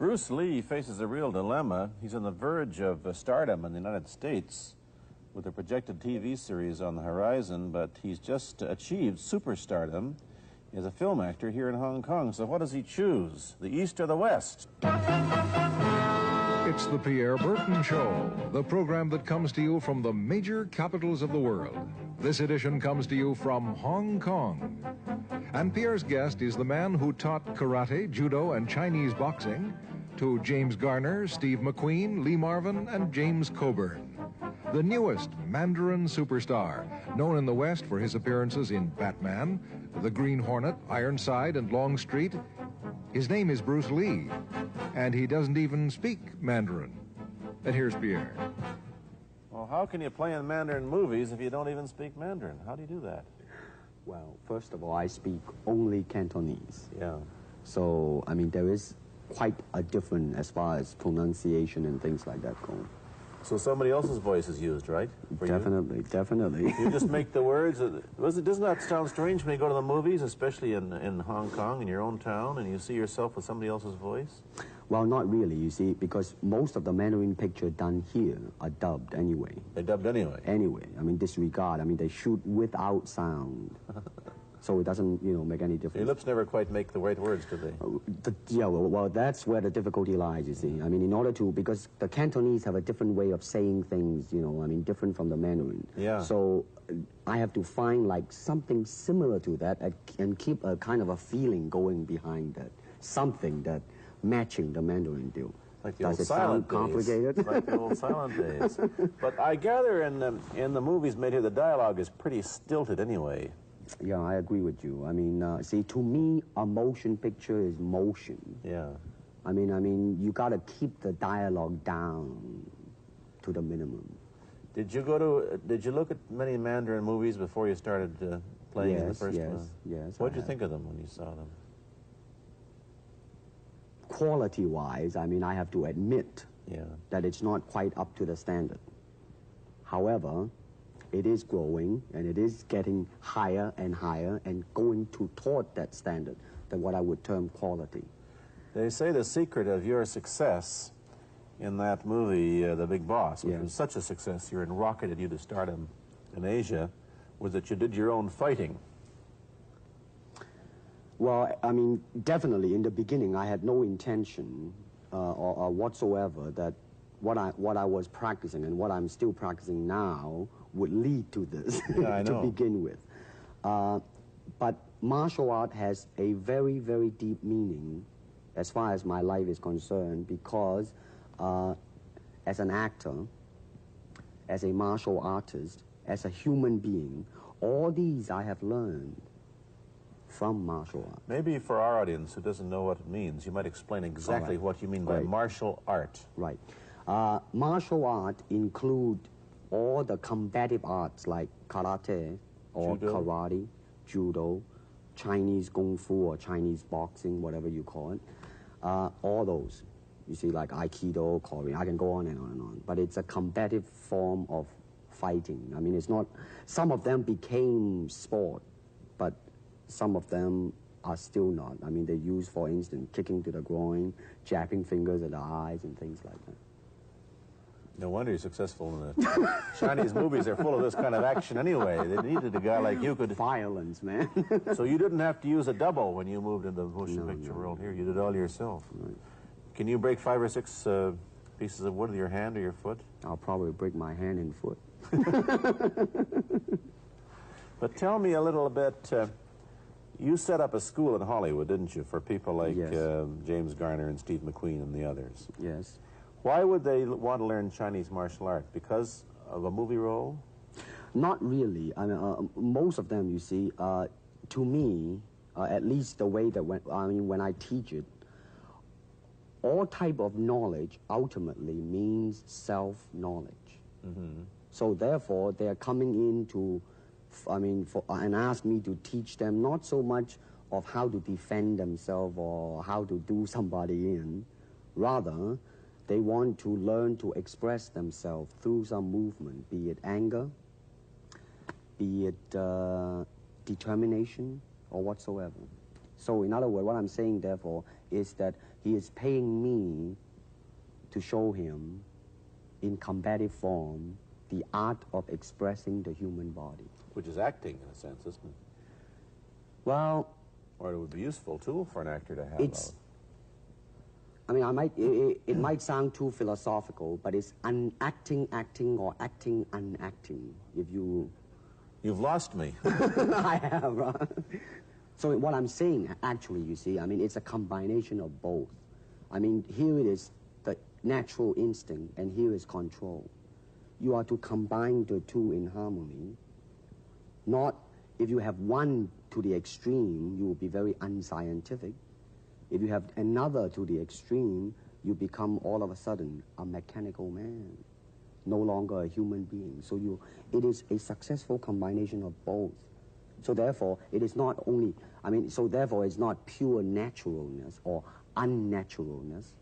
Bruce Lee faces a real dilemma. He's on the verge of stardom in the United States with a projected TV series on the horizon, but he's just achieved superstardom as a film actor here in Hong Kong. So what does he choose, the East or the West? It's the Pierre Burton Show, the program that comes to you from the major capitals of the world. This edition comes to you from Hong Kong. And Pierre's guest is the man who taught karate, judo, and Chinese boxing to James Garner, Steve McQueen, Lee Marvin, and James Coburn. The newest Mandarin superstar, known in the West for his appearances in Batman, The Green Hornet, Ironside, and Longstreet. His name is Bruce Lee, and he doesn't even speak Mandarin. And here's Pierre. Well, how can you play in Mandarin movies if you don't even speak Mandarin? How do you do that? Well, first of all, I speak only Cantonese. Yeah. So, I mean, there is quite a difference as far as pronunciation and things like that go. So somebody else's voice is used, right? Definitely, definitely. You just make the words. Doesn't that sound strange when you go to the movies, especially in Hong Kong, in your own town, and you see yourself with somebody else's voice? Well, not really, you see, because most of the Mandarin pictures done here are dubbed anyway. They're dubbed anyway? Anyway. I mean, disregard. I mean, they shoot without sound. So it doesn't, you know, make any difference. Your lips never quite make the right words, do they? Yeah, well, that's where the difficulty lies, you see. I mean, in order to, because the Cantonese have a different way of saying things, you know, I mean, different from the Mandarin. Yeah. So I have to find, like, something similar to that and keep a kind of a feeling going behind that. Something that matching the Mandarin deal. Like the Does old it silent sound complicated? days. Like the old silent days. But I gather in the movies made here, the dialogue is pretty stilted anyway. Yeah, I agree with you. I mean, see, to me, a motion picture is motion. Yeah. I mean, you got to keep the dialogue down to the minimum. Did you look at many Mandarin movies before you started playing in the first one? Yes. What did you think of them when you saw them? Quality-wise, I mean, I have to admit that it's not quite up to the standard. However, it is growing, and it is getting higher and higher and going toward that standard, than what I would term quality. They say the secret of your success in that movie, The Big Boss, which was such a success, and rocketed you to stardom in Asia, was that you did your own fighting. Well, I mean, definitely in the beginning, I had no intention or whatsoever that what I was practicing and what I'm still practicing now would lead to this to begin with. But martial art has a very, very deep meaning as far as my life is concerned, because as an actor, as a martial artist, as a human being, all these I have learned from martial art. Maybe for our audience who doesn't know what it means, you might explain exactly what you mean by martial art. Right. Martial art include all the combative arts like karate or karate, judo, Chinese kung fu or Chinese boxing, whatever you call it. All those. You see, like Aikido, Korean, I can go on and on and on. But it's a combative form of fighting. I mean, it's not, some of them became sport, but some of them are still not. I mean, they use, for instance, kicking to the groin, jabbing fingers at the eyes and things like that. No wonder you're successful in the Chinese movies. They're full of this kind of action anyway. They needed a guy like you could... Violence, man. So you didn't have to use a double when you moved into the motion picture world here. You did it all yourself. Right. Can you break 5 or 6 pieces of wood with your hand or your foot? I'll probably break my hand and foot. But tell me a little bit... you set up a school in Hollywood, didn't you, for people like James Garner and Steve McQueen and the others? Yes. Why would they want to learn Chinese martial art? Because of a movie role? Not really. I mean, most of them, you see, to me, at least the way that when I teach it, all type of knowledge ultimately means self-knowledge. Mm-hmm. So therefore, they are coming in to, and ask me to teach them not so much of how to defend themselves or how to do somebody in. Rather, they want to learn to express themselves through some movement, be it anger, be it determination, or whatsoever. So in other words, what I'm saying, therefore, is that he is paying me to show him in combative form the art of expressing the human body. Which is acting, in a sense, isn't it? Well, or it would be a useful tool for an actor to have. It's, I mean, it might sound too philosophical, but it's unacting acting or acting unacting. If you've lost me. I have. Right? So what I'm saying, actually, you see, I mean, it's a combination of both. I mean, here it is the natural instinct, and here is control. You are to combine the two in harmony. Not if you have one to the extreme, you will be very unscientific. If you have another to the extreme, you become all of a sudden a mechanical man, no longer a human being. So it is a successful combination of both. So therefore, it is not only, so therefore it's not pure naturalness or unnaturalness.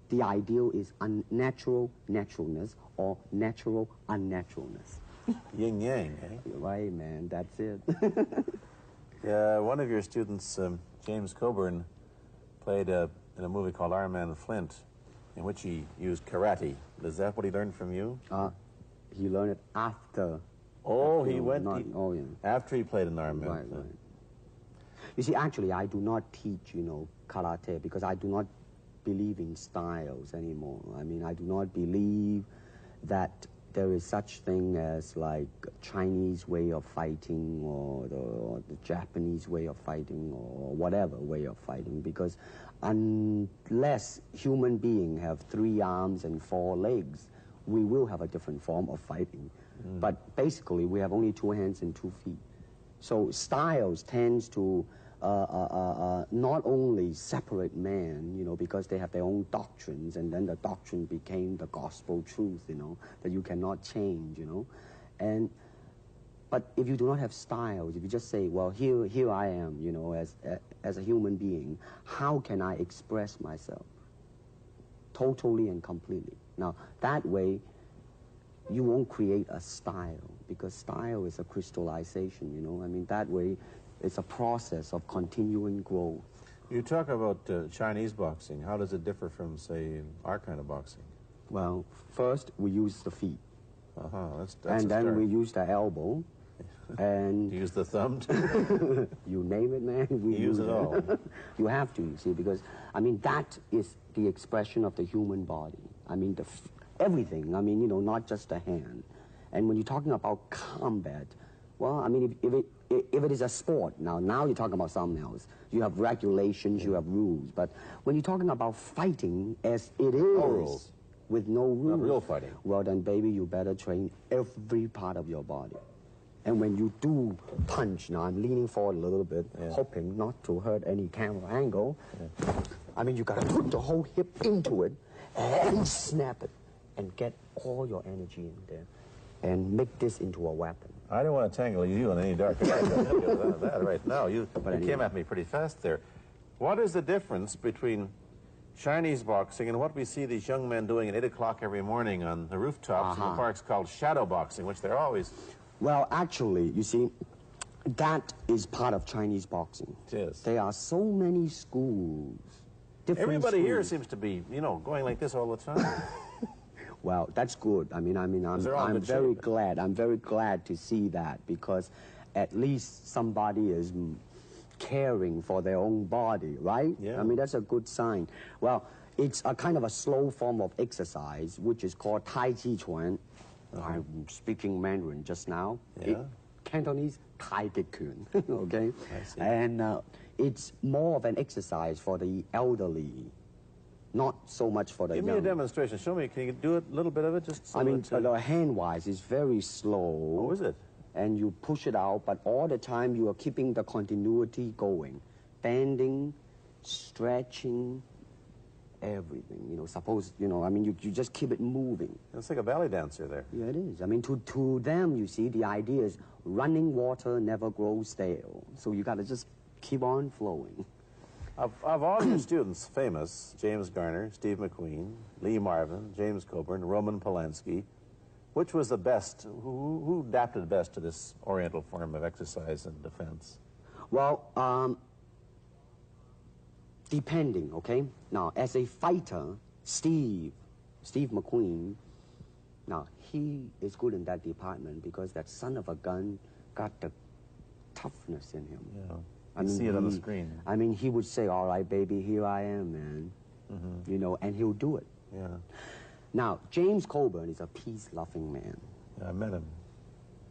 The ideal is unnatural naturalness or natural unnaturalness. Yin yang, eh? Right, man, that's it. One of your students, James Coburn, played in a movie called Our Man Flint, in which he used karate. Is that what he learned from you? He learned it after. Oh, he went yeah. After he played in Our Man Right, Flint. right. You see, actually, I do not teach, karate because I do not believe in styles anymore. I mean, I do not believe that there is such thing as like Chinese way of fighting or the Japanese way of fighting or whatever way of fighting, because unless human beings have 3 arms and 4 legs, we will have a different form of fighting. But basically, we have only 2 hands and 2 feet. So styles tends to not only separate man, because they have their own doctrines, and then the doctrine became the gospel truth, that you cannot change, But if you do not have styles, if you just say, well, here I am, as a human being, how can I express myself totally and completely? Now, that way, you won't create a style, because style is a crystallization, that way, it's a process of continuing growth. You talk about Chinese boxing. How does it differ from, say, our kind of boxing? Well, first we use the feet. That's and then start. We use the elbow. And you use the thumb? You name it, man. We use it all. You have to, you see, because, that is the expression of the human body. Everything, not just the hand. And when you're talking about combat, well, if it is a sport, now you're talking about something else. You have regulations, you have rules. But when you're talking about fighting as it is, no rules. With no rules. Not real fighting. Well, then, baby, you better train every part of your body. And when you do punch, now I'm leaning forward a little bit, hoping not to hurt any camera angle. You got to put the whole hip into it and snap it and get all your energy in there and make this into a weapon. I don't want to tangle you in any dark that right now. You came at me pretty fast there. What is the difference between Chinese boxing and what we see these young men doing at 8 o'clock every morning on the rooftops in the parks called shadow boxing, which they're always... Well, actually, you see, that is part of Chinese boxing. It is. There are so many schools, different Everybody schools. here seems to be, going like this all the time. Well, that's good. I'm very glad. I'm very glad to see that, because at least somebody is caring for their own body, right? Yeah. That's a good sign. Well, it's a kind of a slow form of exercise, which is called Tai Chi Chuan. I'm speaking Mandarin just now. Yeah. Cantonese, Tai Chi Chuan, okay? I see. And it's more of an exercise for the elderly. Not so much for the young. Give me a demonstration. Show me. Can you do a little bit of it? Just so hand-wise, it's very slow. Oh, is it? And you push it out, but all the time you are keeping the continuity going. Bending, stretching, everything. You just keep it moving. It's like a ballet dancer there. Yeah, it is. To them, you see, the idea is running water never grows stale. So you got to just keep on flowing. Of all your students, famous, James Garner, Steve McQueen, Lee Marvin, James Coburn, Roman Polanski, which was the best? Who adapted best to this Oriental form of exercise and defense? Well, Depending, okay? Now, as a fighter, Steve McQueen, now, he is good in that department because that son of a gun got the toughness in him. Yeah. I mean, see it on the screen. I mean, he would say, all right, baby, here I am, man. You know, and he'll do it. Yeah. Now, James Coburn is a peace-loving man. I met him.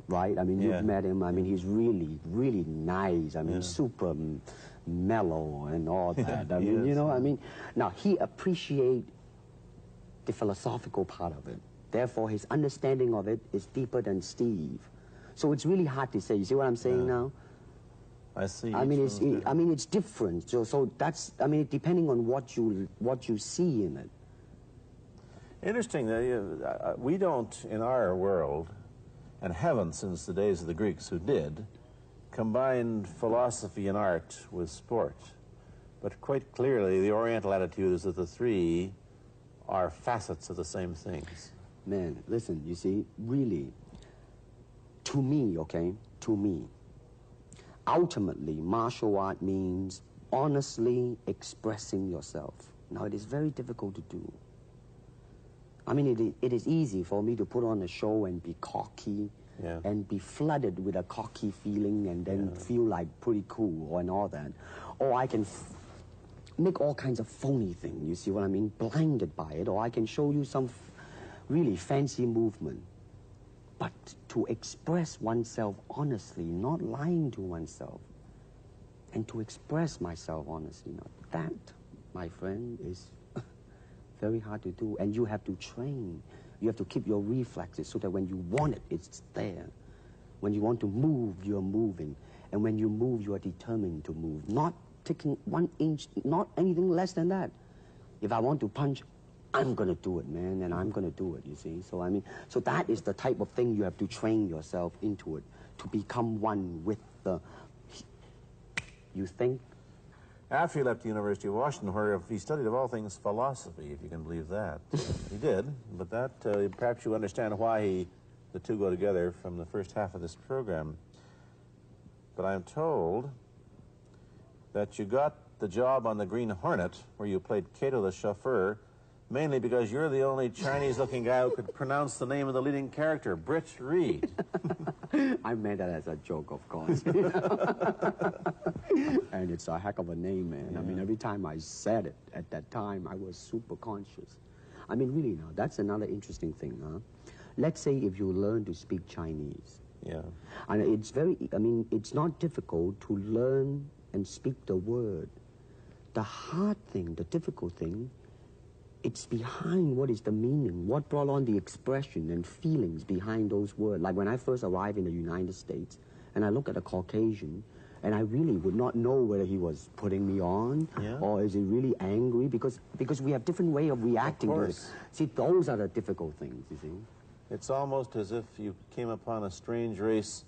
Right? I mean, Yeah. you've met him. I mean, he's really, really nice. I mean, super mellow and all that. I mean, you know, I mean, now, he appreciates the philosophical part of it. Therefore, his understanding of it is deeper than Steve. So it's really hard to say. You see what I'm saying now? I see. I mean, it's different. So that's, I mean, depending on what you see in it. Interesting that we don't, in our world, and haven't since the days of the Greeks who did, combined philosophy and art with sport. But quite clearly, the Oriental attitude is that the three are facets of the same things. Man, listen, you see, really, to me, okay, to me, ultimately, martial art means honestly expressing yourself. Now, it is very difficult to do. I mean, it is easy for me to put on a show and be cocky and be flooded with a cocky feeling and then feel like pretty cool and all that. Or I can make all kinds of phony things, you see what I mean, blinded by it. Or I can show you some really fancy movement. But to express oneself honestly, not lying to oneself, and to express myself honestly, now that, my friend, is very hard to do. And you have to train. You have to keep your reflexes so that when you want it, it's there. When you want to move, you're moving. And when you move, you are determined to move. Not taking 1 inch, not anything less than that. If I want to punch, I'm going to do it, man, and I'm going to do it, you see. So, I mean, so that is the type of thing you have to train yourself into it, to become one with the, you think? After he left the University of Washington, where he studied, of all things, philosophy, if you can believe that. He did, but that, perhaps you understand why the two go together from the first half of this program. But I'm told that you got the job on the Green Hornet, where you played Cato the chauffeur, mainly because you're the only Chinese-looking guy who could pronounce the name of the leading character, Britt Reed. I meant that as a joke, of course. And it's a heck of a name, man. Yeah. I mean, every time I said it at that time, I was super conscious. I mean, really now, that's another interesting thing, huh? Let's say if you learn to speak Chinese. Yeah. And it's very, I mean, it's not difficult to learn and speak the word. The hard thing, the difficult thing, it's behind what is the meaning, what brought on the expression and feelings behind those words. Like when I first arrived in the United States, and I look at a Caucasian, and I really would not know whether he was putting me on or is he really angry, because we have different way of reacting to it. See, those are the difficult things, you see. It's almost as if you came upon a strange race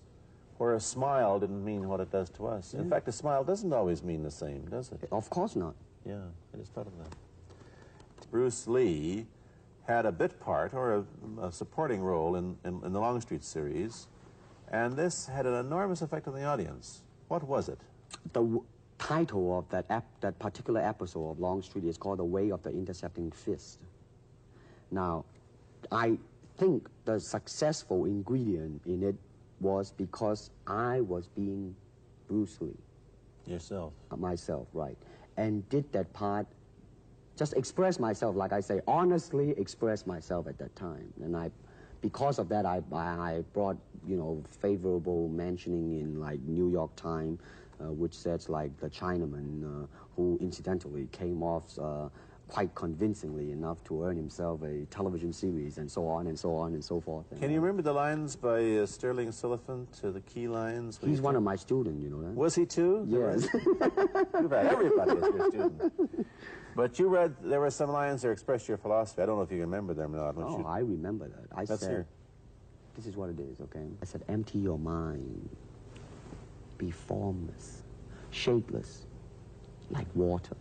where a smile didn't mean what it does to us. In fact, a smile doesn't always mean the same, does it? Of course not. Yeah, I just thought of that. Bruce Lee had a bit part, or a supporting role in the Longstreet series, and this had an enormous effect on the audience. What was it? The title of that particular episode of Longstreet is called The Way of the Intercepting Fist. Now, I think the successful ingredient in it was because I was being Bruce Lee. Yourself? Myself, right. And did that part, just express myself, like I say, honestly express myself at that time. And because of that, I brought, you know, favorable mentioning in, like, New York Times, which says, like, the Chinaman, who incidentally came off quite convincingly enough to earn himself a television series, and so on and so on and so forth. Can you remember the lines by Sterling Siliphant, the key lines? He's one of my students, you know that? Was he too? Yes. You've had everybody as your student. But you read, there were some lines that expressed your philosophy. I don't know if you remember them or not. Oh, I remember that. I said, this is what it is, okay? I said, empty your mind. Be formless, shapeless, like water.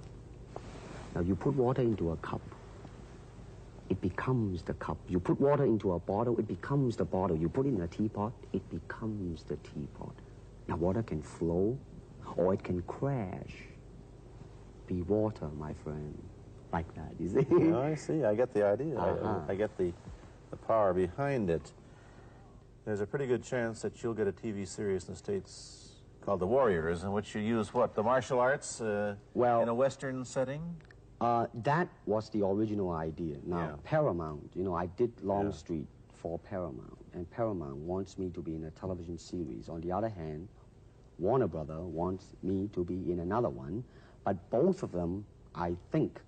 Now, you put water into a cup, it becomes the cup. You put water into a bottle, it becomes the bottle. You put it in a teapot, it becomes the teapot. Now, water can flow, or it can crash. be water, my friend. Like that, you see? No, I see. I get the idea. I get the power behind it. There's a pretty good chance that you'll get a TV series in the States called The Warriors, in which you use what? The martial arts well, in a Western setting? That was the original idea. Now, Yeah. Paramount, you know, I did Longstreet for Paramount, and Paramount wants me to be in a television series. On the other hand, Warner Brother wants me to be in another one, but both of them, I think,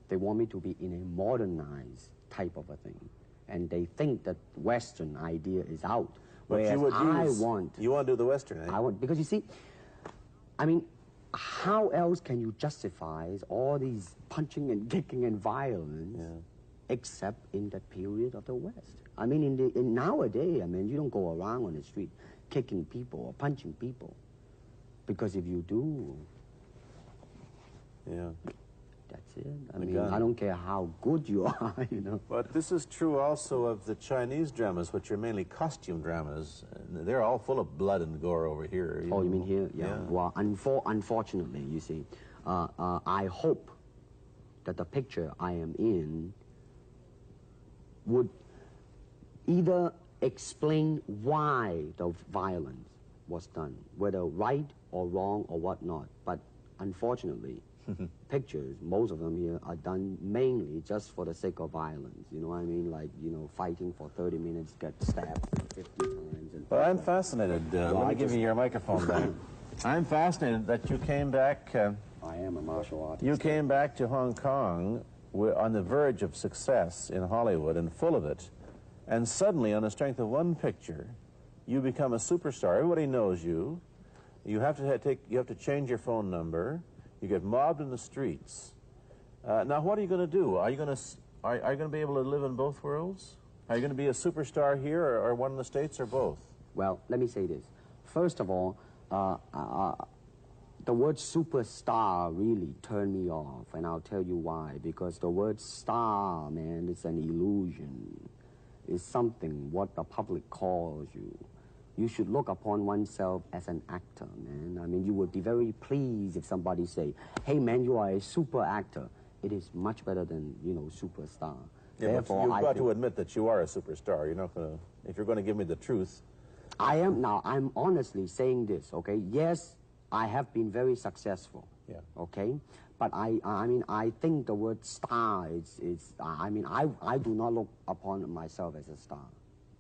they want me to be in a modernized type of a thing. And they think that Western idea is out. But you would you want to do the Western, eh? I want, because you see, I mean, how else can you justify all these punching and kicking and violence except in the period of the West? I mean, in nowadays, I mean, you don't go around on the street kicking people or punching people. Because if you do, that's it. I mean, I don't care how good you are, you know. But this is true also of the Chinese dramas, which are mainly costume dramas. They're all full of blood and gore over here. You mean here? Yeah. Well, unfortunately, you see, I hope that the picture I am in would either explain why the violence was done, whether right or wrong or whatnot. But unfortunately, pictures, most of them here, are done mainly just for the sake of violence. You know what I mean? Like, you know, fighting for 30 minutes, get stabbed 50 times. And well, I'm fascinated. Let me give you your microphone back. I'm fascinated that you came back. I am a martial artist. You came back to Hong Kong on the verge of success in Hollywood and full of it. And suddenly, on the strength of one picture, you become a superstar. Everybody knows you. You have to change your phone number. You get mobbed in the streets. Now, what are you going to do? Are you going to be able to live in both worlds? Are you going to be a superstar here, or one in the States, or both? Well, let me say this. First of all, the word superstar really turned me off, and I'll tell you why. Because the word star, man, is an illusion. It's something what the public calls you. You should look upon oneself as an actor, man. I mean, you would be very pleased if somebody say, hey, man, you are a super actor. It is much better than, you know, superstar. Yeah, therefore, you've got to admit that you are a superstar. You're not going to, if you're going to give me the truth. I am now. I'm honestly saying this, okay? Yes, I have been very successful. Yeah. Okay? But I mean, I think the word star is I mean, I do not look upon myself as a star.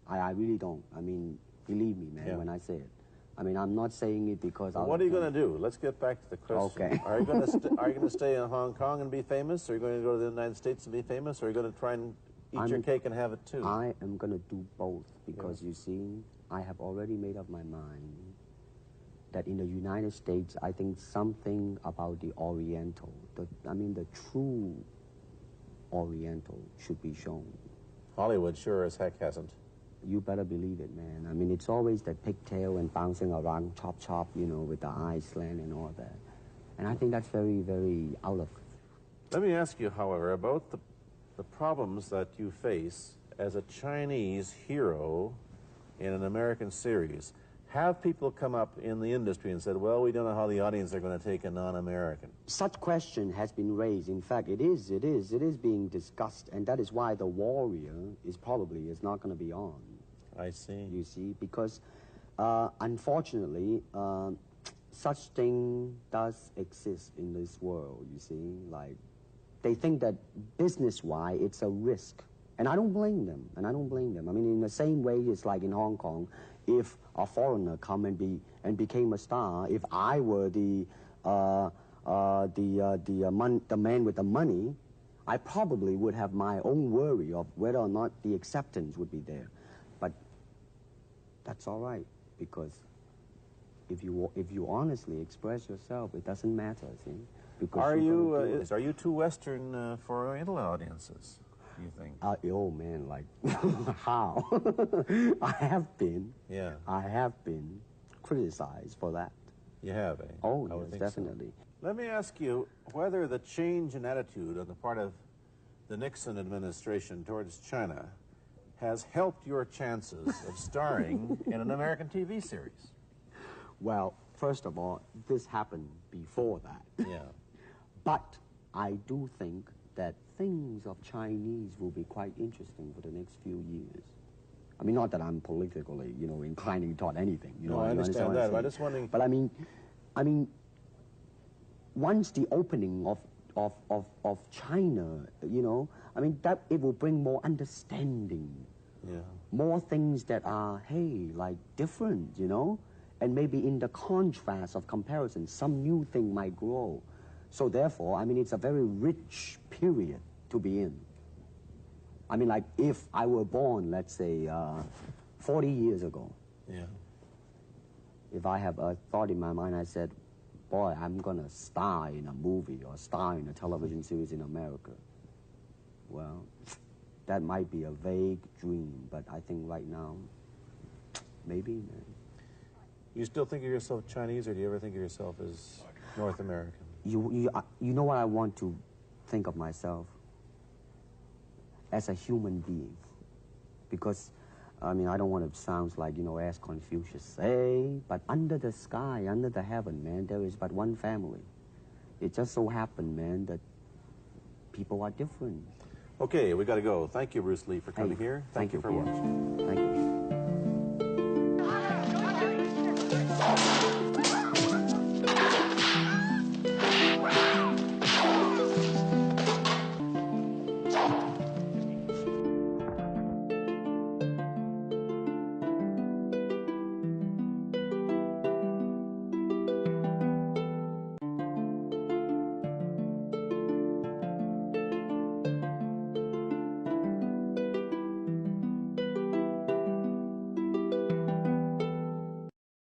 I really don't. I mean, believe me, man, when I say it. I mean, I'm not saying it because well, what are you going to do? Let's get back to the question. Okay. Are you going to stay in Hong Kong and be famous? Or are you going to go to the United States and be famous? Or are you going to try and eat your cake and have it too? I am going to do both because, you see, I have already made up my mind that in the United States, I think something about the Oriental, the true Oriental should be shown. Hollywood sure as heck hasn't. You better believe it, man. I mean, it's always the pigtail and bouncing around, chop, you know, with the eyes slant and all that. And I think that's very, very out of... Let me ask you, however, about the problems that you face as a Chinese hero in an American series. Have people come up in the industry and said, well, we don't know how the audience are going to take a non-American? Such question has been raised. In fact, it is being discussed, and that is why The Warrior is not going to be on. I see. You see, because unfortunately, such thing does exist in this world, you see. Like, they think that business-wise, it's a risk. And I don't blame them, I mean, in the same way, it's like in Hong Kong, if a foreigner come and became a star, if I were the man with the money, I probably would have my own worry of whether or not the acceptance would be there. But that's all right, because if you honestly express yourself, it doesn't matter, see? Because are you too Western for Oriental audiences, do you think? Oh man, like how? I have been criticized for that. You have, eh? Oh, yes, definitely. So. Let me ask you whether the change in attitude on the part of the Nixon administration towards China has helped your chances of starring in an American TV series. Well, first of all, this happened before that. Yeah. But I do think that things of Chinese will be quite interesting for the next few years. I mean, not that I'm politically, you know, inclining toward anything. You know, I understand that. I'm just wondering. But I mean, once the opening of China, you know, I mean, that it will bring more understanding. Yeah. More things that are, hey, like different, you know? And maybe in the contrast of comparison, some new thing might grow. So therefore, I mean, it's a very rich period to be in. I mean, like, if I were born, let's say, 40 years ago. Yeah. If I have a thought in my mind, I said, boy, I'm going to star in a movie or star in a television series in America. Well, that might be a vague dream, but I think right now, maybe, man. You still think of yourself Chinese, or do you ever think of yourself as North American? You know what I want to think of myself? As a human being. Because, I mean, I don't want to sound like, you know, as Confucius say, but under the sky, under the heaven, man, there is but one family. It just so happened, man, that people are different. Okay, we got to go. Thank you, Bruce Lee, for coming here. Thank you for Pierre. watching. Thank you.